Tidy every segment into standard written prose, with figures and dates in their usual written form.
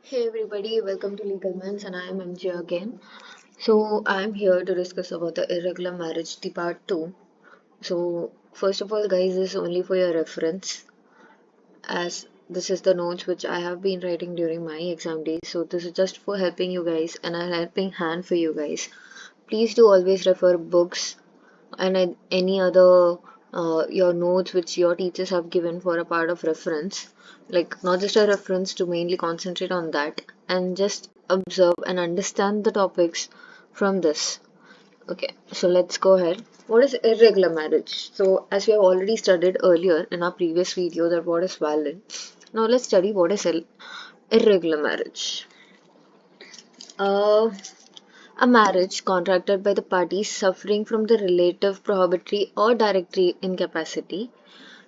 Hey everybody, welcome to Legal Minds and I am MJ again. So I am here to discuss about the irregular marriage, the part 2. So first of all guys, this is only for your reference as this is the notes which I have been writing during my exam days. So this is just for helping you guys and a helping hand for you guys. Please do always refer books and any other your notes which your teachers have given for a part of reference, like not just a reference, to mainly concentrate on that and just observe and understand the topics from this. Okay, so let's go ahead. What is irregular marriage? So as we have already studied earlier in our previous video that what is valid, now let's study what is irregular marriage. uh, a marriage contracted by the parties suffering from the relative prohibitory or directory incapacity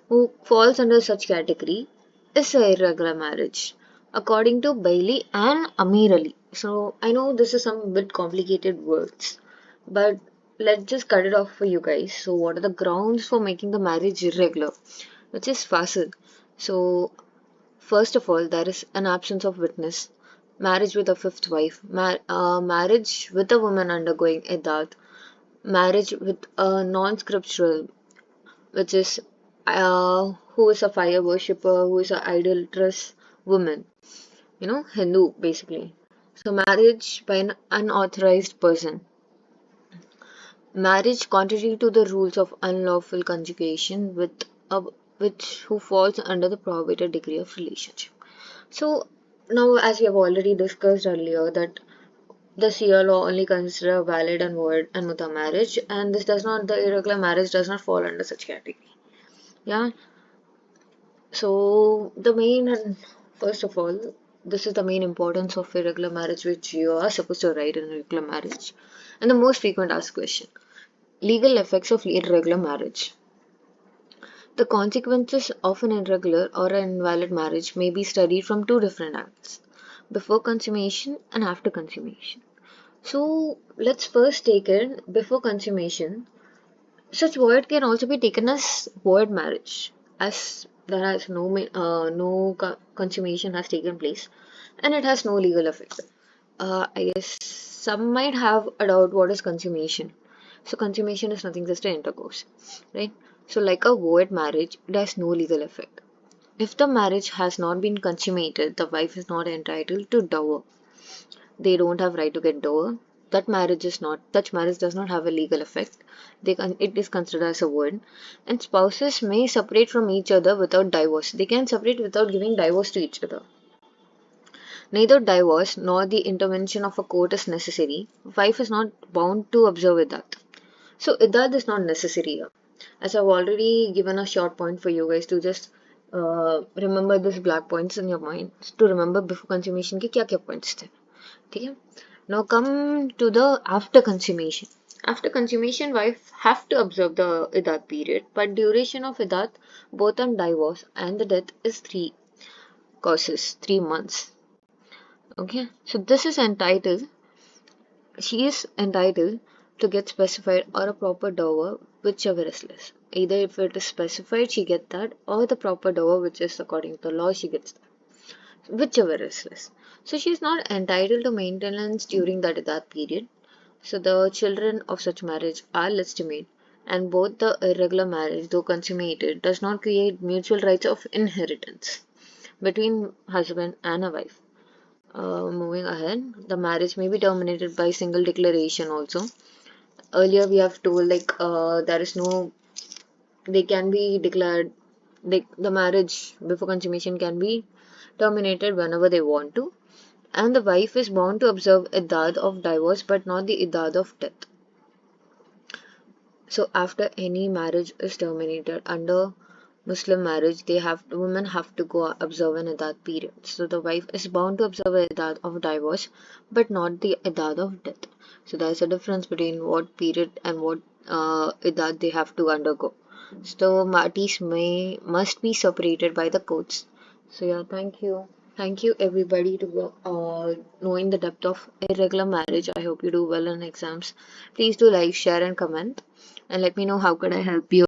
who falls under such category is a irregular marriage, according to Bailey and Amir Ali. So I know this is some bit complicated words, but let's just cut it off for you guys. So what are the grounds for making the marriage irregular? Which is facile. So first of all, there is an absence of witness, marriage with a fifth wife, marriage with a woman undergoing iddat, marriage with a non-scriptural, which is who is a fire worshipper, who is an idolatrous woman, Hindu basically. So marriage by an unauthorized person. Marriage contrary to the rules of unlawful conjugation with a which who falls under the prohibited degree of relationship. So now, as we have already discussed earlier, that the Shia law only consider valid and void and muta marriage, and the irregular marriage does not fall under such category. Yeah. So the main and first of all, this is the main importance of irregular marriage, which you are supposed to write in irregular marriage, and the most frequent asked question: legal effects of irregular marriage. The consequences of an irregular or an invalid marriage may be studied from two different angles: before consummation and after consummation. So let's first take it before consummation. Such void can also be taken as void marriage, as there has no consummation has taken place, and it has no legal effect. I guess some might have a doubt what is consummation. So consummation is nothing just an intercourse, right? So like a void marriage, it has no legal effect. If the marriage has not been consummated, the wife is not entitled to dower. They don't have right to get dower. That marriage does not have a legal effect. It is considered as a void. And spouses may separate from each other without divorce. They can separate without giving divorce to each other. Neither divorce nor the intervention of a court is necessary. Wife is not bound to observe iddat. So iddat is not necessary here. As I've already given a short point for you guys to just remember these black points in your mind, to remember before consummation के क्या क्या points थे, ठीक है? Now come to the after consummation. After consummation, wife have to observe the iddat period, but duration of iddat, both on divorce and the death, is 3 months. Okay, so she is entitled to get specified or a proper dower, whichever is less. Either if it is specified, she gets that, or the proper dower, which is according to the law, she gets that, whichever is less. So she is not entitled to maintenance during that period. So the children of such marriage are legitimate, and both the irregular marriage, though consummated, does not create mutual rights of inheritance between husband and a wife. Moving ahead, the marriage may be terminated by single declaration also. Earlier we have told like there is no, they can be declared, the marriage before consummation can be terminated whenever they want to, and the wife is bound to observe iddat of divorce but not the iddat of death. So after any marriage is terminated under Muslim marriage, women have to go observe an iddat period. So the wife is bound to observe an iddat of divorce, but not the iddat of death. So there is a difference between what period and what iddat they have to undergo. So parties must be separated by the courts. So yeah, thank you. Thank you everybody to knowing the depth of irregular marriage. I hope you do well in exams. Please do like, share and comment and let me know how could I help you.